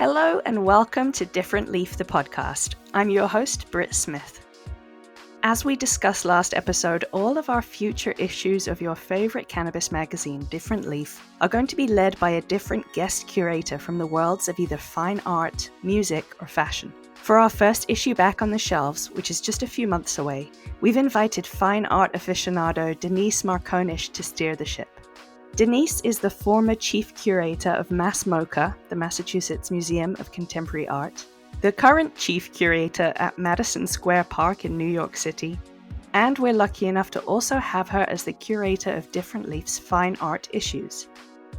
Hello and welcome to Different Leaf, the podcast. I'm your host, Brit Smith. As we discussed last episode, all of our future issues of your favorite cannabis magazine, Different Leaf, are going to be led by a different guest curator from the worlds of either fine art, music, or fashion. For our first issue back on the shelves, which is just a few months away, we've invited fine art aficionado Denise Markonish to steer the ship. Denise is the former chief curator of MOCA, the Massachusetts Museum of Contemporary Art, the current chief curator at Madison Square Park in New York City, and we're lucky enough to also have her as the curator of Different Leaf's fine art issues.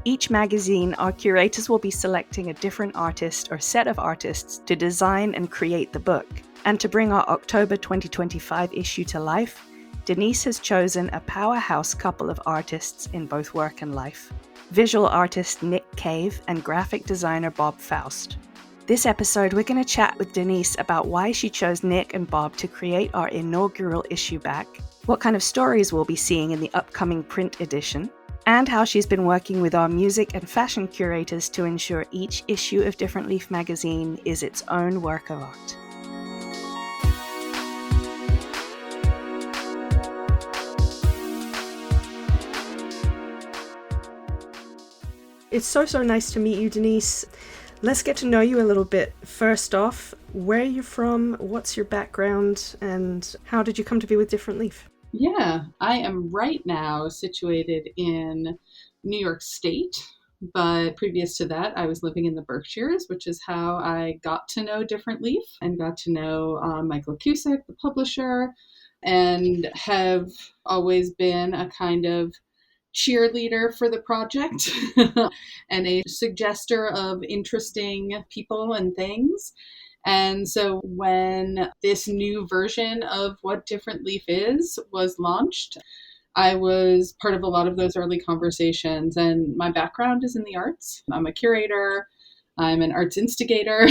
Each magazine, our curators will be selecting a different artist or set of artists to design and create the book. And to bring our October 2025 issue to life, Denise has chosen a powerhouse couple of artists in both work and life, visual artist Nick Cave and graphic designer Bob Faust. This episode, we're going to chat with Denise about why she chose Nick and Bob to create our inaugural issue back, what kind of stories we'll be seeing in the upcoming print edition, and how she's been working with our music and fashion curators to ensure each issue of Different Leaf magazine is its own work of art. It's so nice to meet you, Denise. Let's get to know you a little bit. First off, where are you from? What's your background? And how did you come to be with Different Leaf? Yeah, I am right now situated in New York State. But previous to that, I was living in the Berkshires, which is how I got to know Different Leaf and got to know Michael Cusick, the publisher, and have always been a kind of cheerleader for the project and a suggester of interesting people and things. And so when this new version of what Different Leaf is was launched, I was part of a lot of those early conversations. And my background is in the arts. I'm a curator. I'm an arts instigator.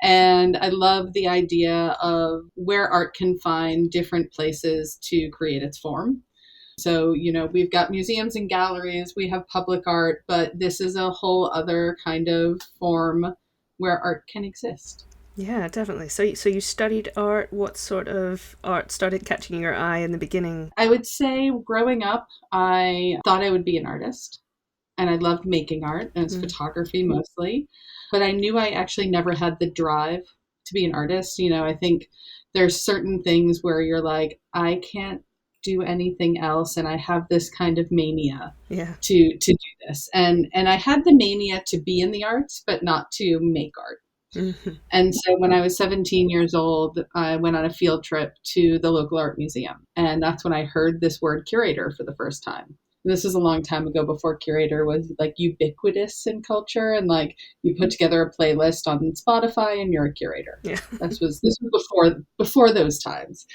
And I love the idea of where art can find different places to create its form. So, we've got museums and galleries, we have public art, but this is a whole other kind of form where art can exist. Yeah, definitely. So you studied art. What sort of art started catching your eye in the beginning? I would say growing up, I thought I would be an artist, and I loved making art, and it's photography mostly, but I knew I actually never had the drive to be an artist. I think there's certain things where you're like, I can't do anything else, and I have this kind of mania to do this, and I had the mania to be in the arts but not to make art. And so when I was 17 years old, I went on a field trip to the local art museum, and that's when I heard this word curator for the first time. And this was a long time ago, before curator was like ubiquitous in culture, and like you put together a playlist on Spotify and you're a curator. This was before those times.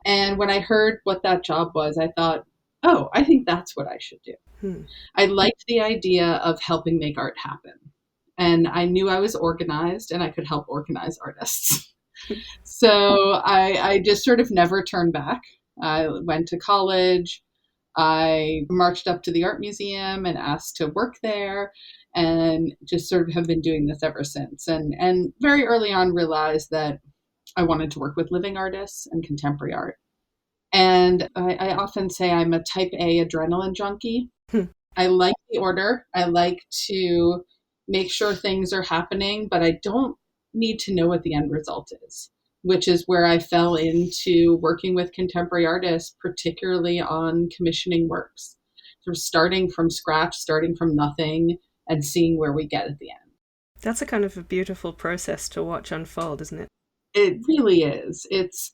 And when I heard what that job was, I thought, oh, I think that's what I should do. I liked the idea of helping make art happen. And I knew I was organized and I could help organize artists. So I just sort of never turned back. I went to college. I marched up to the art museum and asked to work there, and just sort of have been doing this ever since. And very early on realized that I wanted to work with living artists and contemporary art. And I often say I'm a type A adrenaline junkie. I like the order. I like to make sure things are happening, but I don't need to know what the end result is, which is where I fell into working with contemporary artists, particularly on commissioning works. Sort of starting from scratch, starting from nothing, and seeing where we get at the end. That's a kind of a beautiful process to watch unfold, isn't it? It really is. It's,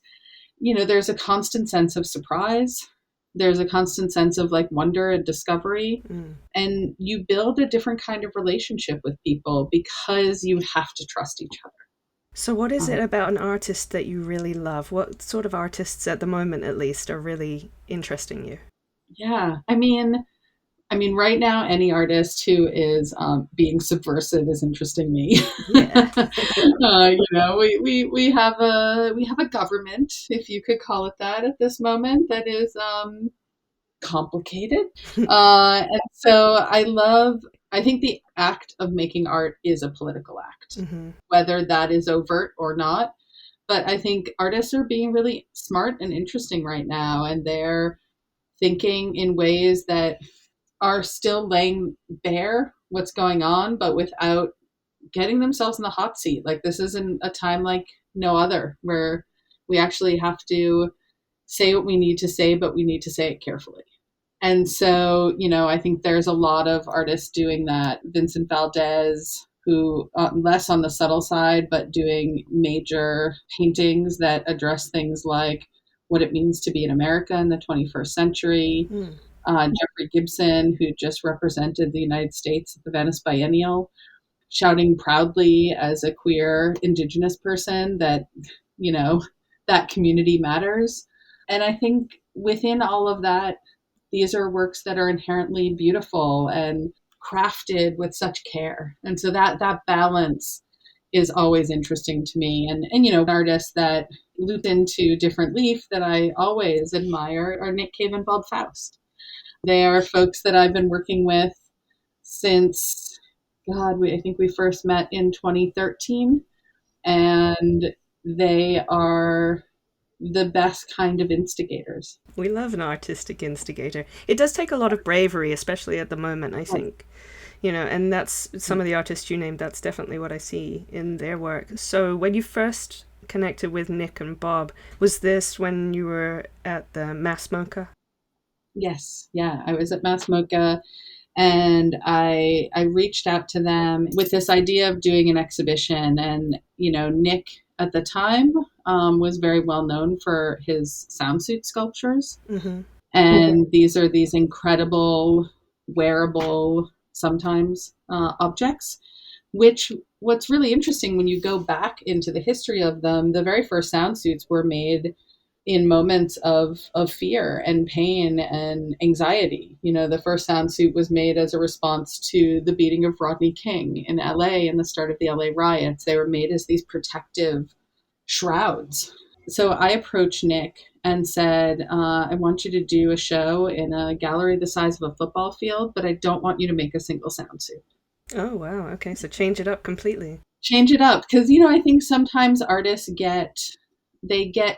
there's a constant sense of surprise. There's a constant sense of like wonder and discovery. And you build a different kind of relationship with people because you have to trust each other. So what is it about an artist that you really love? What sort of artists, at the moment at least, are really interesting you? Yeah, I mean, right now, any artist who is being subversive is interesting me. Yeah. We have a government, if you could call it that, at this moment, that is complicated. And so I love I think the act of making art is a political act, Mm-hmm. whether that is overt or not. But I think artists are being really smart and interesting right now, and they're thinking in ways that are still laying bare what's going on, but without getting themselves in the hot seat. Like, this isn't a time like no other, where we actually have to say what we need to say, but we need to say it carefully. And so, I think there's a lot of artists doing that. Vincent Valdez, who less on the subtle side, but doing major paintings that address things like what it means to be in America in the 21st century. Mm. Jeffrey Gibson, who just represented the United States at the Venice Biennial, shouting proudly as a queer Indigenous person that, that community matters. And I think within all of that, these are works that are inherently beautiful and crafted with such care. And so that balance is always interesting to me. And artists that loop into Different Leaf that I always admire are Nick Cave and Bob Faust. They are folks that I've been working with since, I think we first met in 2013. And they are the best kind of instigators. We love an artistic instigator. It does take a lot of bravery, especially at the moment, I think. And that's some of the artists you named, that's definitely what I see in their work. So when you first connected with Nick and Bob, was this when you were at the Mass MOCA? Yes. Yeah. I was at Mass MOCA, and I reached out to them with this idea of doing an exhibition. And, Nick at the time was very well known for his sound suit sculptures. Mm-hmm. And these are these incredible, wearable, sometimes objects, which what's really interesting when you go back into the history of them, the very first sound suits were made in moments of fear and pain and anxiety. The first sound suit was made as a response to the beating of Rodney King in LA and the start of the LA riots. They were made as these protective shrouds. So I approached Nick and said, I want you to do a show in a gallery the size of a football field, but I don't want you to make a single sound suit. Oh, wow. Okay. So change it up completely. Change it up. Because, I think sometimes artists get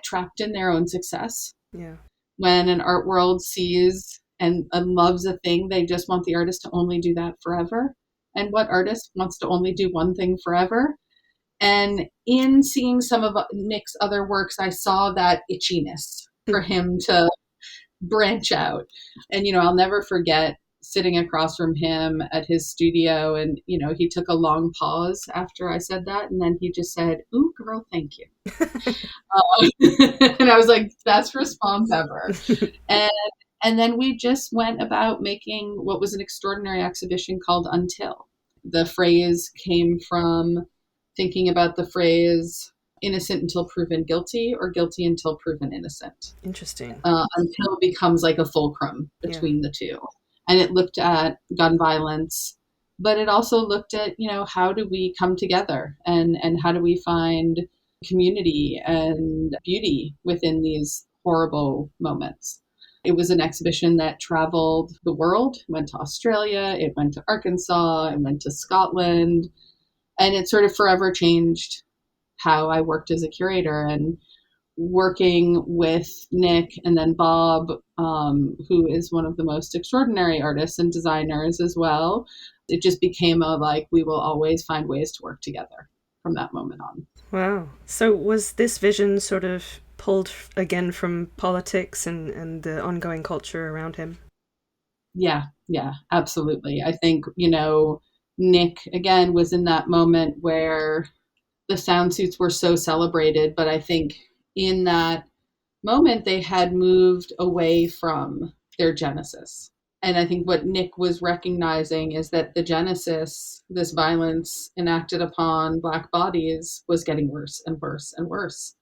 trapped in their own success. Yeah. When an art world sees and loves a thing, they just want the artist to only do that forever. And what artist wants to only do one thing forever? And in seeing some of Nick's other works, I saw that itchiness for him to branch out. And, I'll never forget sitting across from him at his studio, and, he took a long pause after I said that. And then he just said, "Ooh, girl, thank you." And I was like, best response ever. And then we just went about making what was an extraordinary exhibition called Until. The phrase came from thinking about the phrase innocent until proven guilty, or guilty until proven innocent. Interesting. Until becomes like a fulcrum between the two. And it looked at gun violence, but it also looked at, how do we come together and how do we find community and beauty within these horrible moments. It was an exhibition that traveled the world, went to Australia, it went to Arkansas, it went to Scotland, and it sort of forever changed how I worked as a curator. And working with Nick and then Bob, who is one of the most extraordinary artists and designers as well, it just became we will always find ways to work together from that moment on. Wow. So was this vision sort of pulled again from politics and the ongoing culture around him? Yeah, absolutely. I think, Nick, again, was in that moment where the sound suits were so celebrated, but I think in that moment they had moved away from their genesis. And I think what Nick was recognizing is that the genesis, this violence enacted upon Black bodies, was getting worse and worse and worse.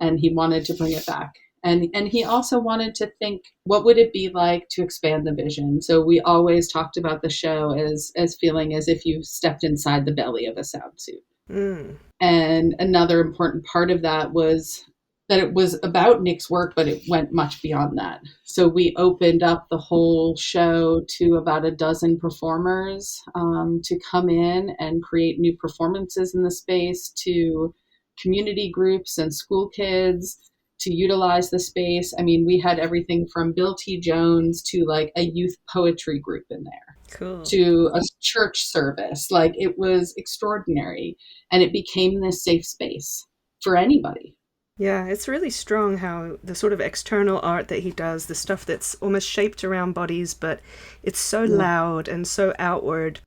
And he wanted to bring it back. And he also wanted to think, what would it be like to expand the vision? So we always talked about the show as feeling as if you stepped inside the belly of a sound suit. Mm. And another important part of that was that it was about Nick's work, but it went much beyond that. So we opened up the whole show to about a dozen performers to come in and create new performances in the space, to community groups and school kids to utilize the space. I mean, we had everything from Bill T. Jones to like a youth poetry group in there. Cool. To a church service. Like, it was extraordinary. And it became this safe space for anybody. Yeah, it's really strong how the sort of external art that he does, the stuff that's almost shaped around bodies, but it's so loud and so outward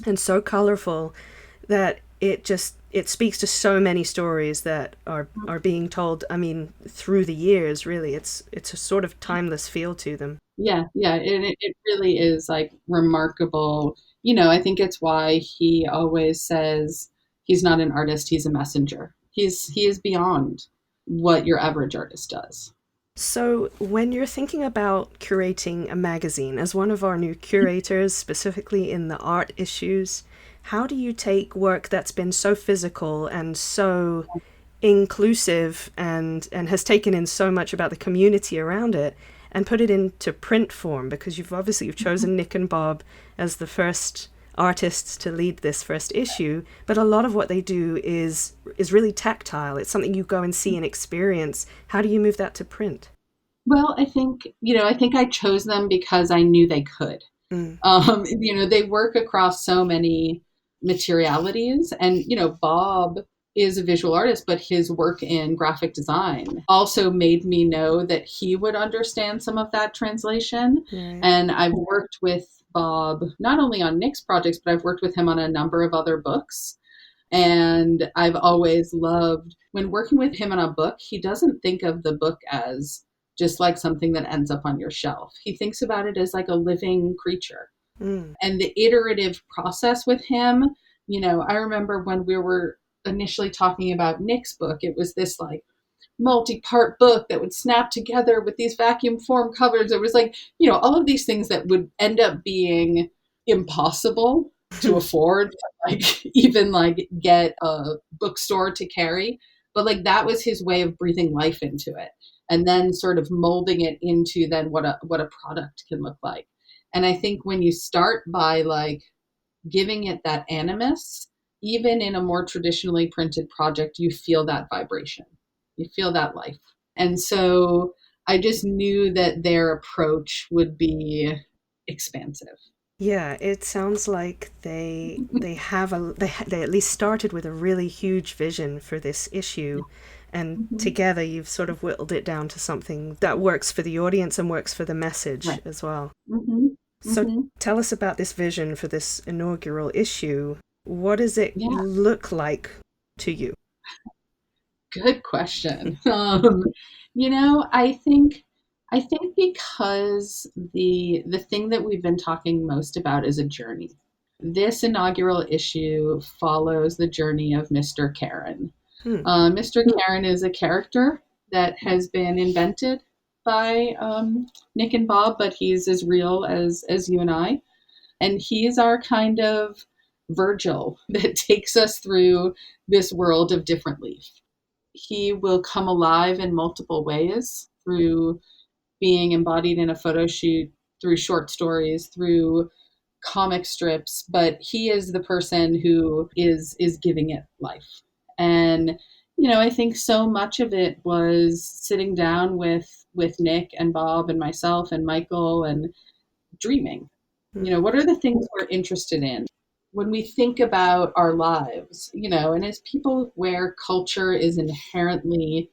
and so colorful that it speaks to so many stories that are being told, I mean, through the years, really. It's a sort of timeless feel to them. Yeah. It really is like remarkable. You know, I think it's why he always says he's not an artist, he's a messenger. He is beyond what your average artist does. So when you're thinking about curating a magazine, as one of our new curators, specifically in the art issues, how do you take work that's been so physical and so inclusive and has taken in so much about the community around it and put it into print form? Because you've chosen Nick and Bob as the first artists to lead this first issue, but a lot of what they do is really tactile. It's something you go and see and experience. How do you move that to print? Well, I think I chose them because I knew they could. They work across so many materialities, and Bob is a visual artist, but his work in graphic design also made me know that he would understand some of that translation. And I've worked with Bob not only on Nick's projects, but I've worked with him on a number of other books. And I've always loved when working with him on a book, he doesn't think of the book as just like something that ends up on your shelf. He thinks about it as like a living creature. And the iterative process with him, I remember when we were initially talking about Nick's book, it was this like multi-part book that would snap together with these vacuum form covers. It was like, all of these things that would end up being impossible to afford, like even like get a bookstore to carry. But like that was his way of breathing life into it and then sort of molding it into then what a product can look like. And I think when you start by like giving it that animus, even in a more traditionally printed project, you feel that vibration. You feel that life. And so I just knew that their approach would be expansive. Yeah, it sounds like they at least started with a really huge vision for this issue, and together you've sort of whittled it down to something that works for the audience and works for the message as well. So tell us about this vision for this inaugural issue. What does it look like to you? Good question. I think because the thing that we've been talking most about is a journey. This inaugural issue follows the journey of Mr. Karen. Mr. Karen is a character that has been invented by Nick and Bob, but he's as real as you and I. And he's our kind of Virgil that takes us through this world of different leaf. He will come alive in multiple ways through being embodied in a photo shoot, through short stories, through comic strips, but he is the person who is giving it life. And, I think so much of it was sitting down with Nick and Bob and myself and Michael and dreaming. What are the things we're interested in? When we think about our lives, and as people where culture is inherently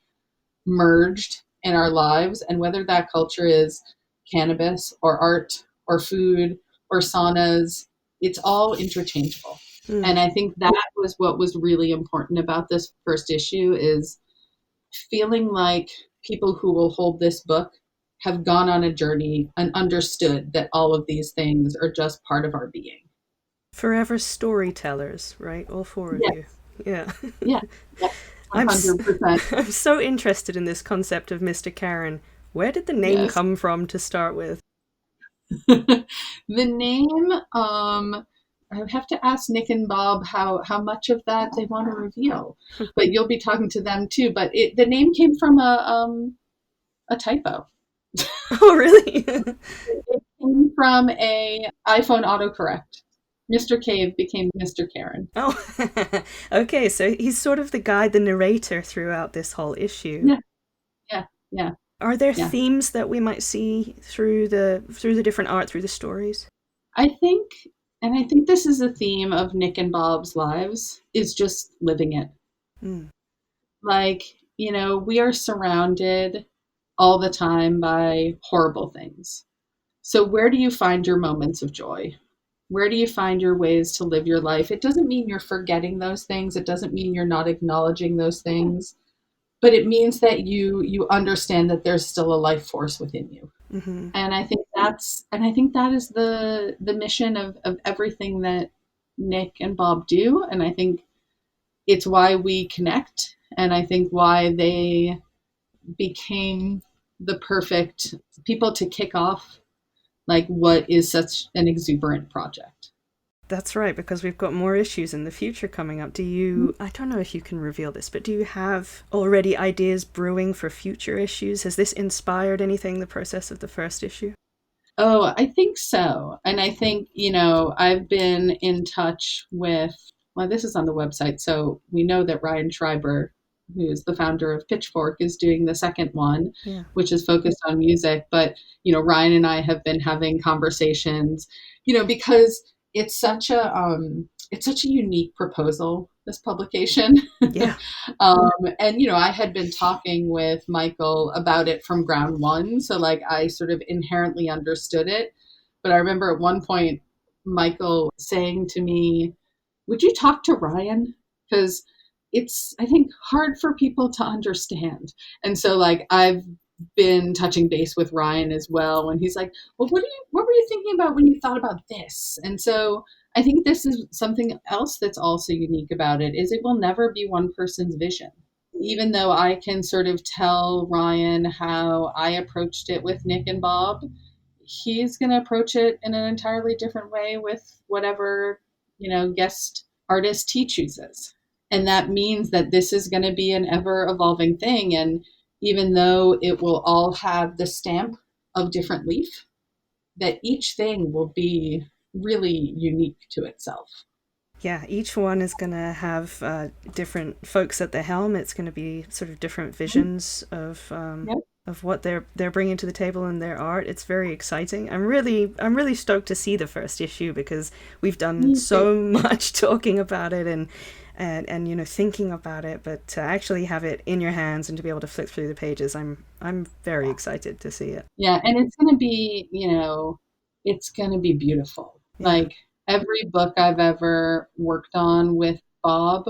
merged in our lives, and whether that culture is cannabis or art or food or saunas, it's all interchangeable. And I think that was what was really important about this first issue, is feeling like people who will hold this book have gone on a journey and understood that all of these things are just part of our being. Forever storytellers, right? All four of you. Yeah. Yeah. 100%. I'm so interested in this concept of Mr. Karen. Where did the name come from to start with? The name, I have to ask Nick and Bob how much of that they want to reveal. But you'll be talking to them too. But the name came from a typo. Oh, really? It came from a iPhone autocorrect. Mr. Cave became Mr. Karen. Oh, okay. So he's sort of the guide, the narrator throughout this whole issue. Yeah. Are there themes that we might see through the different art, through the stories? I think this is a theme of Nick and Bob's lives, is just living it. Like, we are surrounded all the time by horrible things. So where do you find your moments of joy? Where do you find your ways to live your life? It doesn't mean you're forgetting those things. It doesn't mean you're not acknowledging those things. But it means that you understand that there's still a life force within you. Mm-hmm. And I think that is the mission of everything that Nick and Bob do. And I think it's why we connect. And I think why they became the perfect people to kick off like what is such an exuberant project. That's right, because we've got more issues in the future coming up. I don't know if you can reveal this, but do you have already ideas brewing for future issues? Has this inspired anything, the process of the first issue? Oh, I think so. And I think, I've been in touch with, this is on the website, so we know that Ryan Schreiber, who is the founder of Pitchfork, is doing the second one, which is focused on music. But, Ryan and I have been having conversations, because it's such a unique proposal, this publication. Yeah. And, I had been talking with Michael about it from ground one. So like I sort of inherently understood it. But I remember at one point, Michael saying to me, would you talk to Ryan? Because it's, I think, hard for people to understand. And so like I've been touching base with Ryan as well. And he's like, well, what were you thinking about when you thought about this? And so I think this is something else that's also unique about it, is it will never be one person's vision. Even though I can sort of tell Ryan how I approached it with Nick and Bob, he's going to approach it in an entirely different way with whatever, guest artist he chooses. And that means that this is going to be an ever evolving thing. And even though it will all have the stamp of different leaf, that each thing will be really unique to itself. Yeah, each one is going to have different folks at the helm. It's going to be sort of different visions of what they're bringing to the table in their art. It's very exciting. I'm really stoked to see the first issue, because we've done so much talking about it and thinking about it, but to actually have it in your hands and to be able to flip through the pages, I'm very excited to see it. Yeah, and it's going to be, it's going to be beautiful. Yeah. Like every book I've ever worked on with Bob,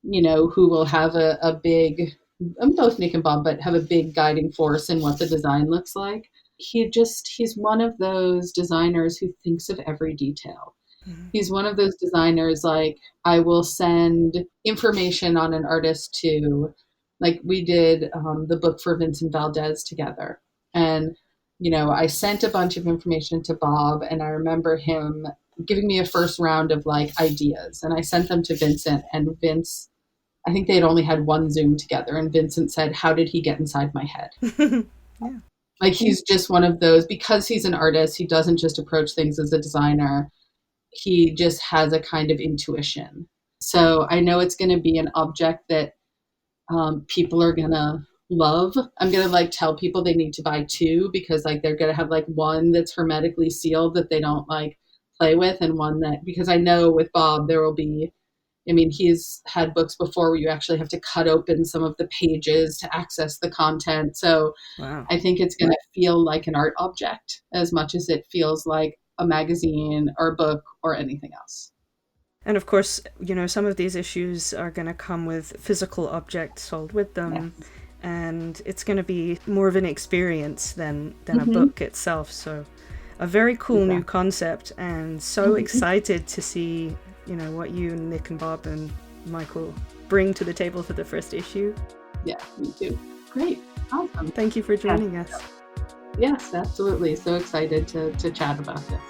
who will have a big, both Nick and Bob, but have a big guiding force in what the design looks like. He's one of those designers who thinks of every detail. Mm-hmm. He's one of those designers, like, I will send information on an artist to, like, we did the book for Vincent Valdez together. And, I sent a bunch of information to Bob, and I remember him giving me a first round of, like, ideas. And I sent them to Vincent, and Vince, I think they had only had one Zoom together. And Vincent said, how did he get inside my head? Yeah. Like, he's just one of those, because he's an artist, he doesn't just approach things as a designer. He just has a kind of intuition. So I know it's going to be an object that people are going to love. I'm going to like tell people they need to buy two, because like they're going to have like one that's hermetically sealed that they don't like play with, and one that, because I know with Bob there will be, he's had books before where you actually have to cut open some of the pages to access the content. So wow. I think it's going to feel like an art object as much as it feels like a magazine or a book or anything else. And of course, some of these issues are going to come with physical objects sold with them. Yes. And it's going to be more of an experience than a book itself. So a very cool new concept, and so excited to see, what you and Nick and Bob and Michael bring to the table for the first issue. Yeah, me too. Great. Awesome. Thank you for joining us. Yes, absolutely. So excited to chat about this.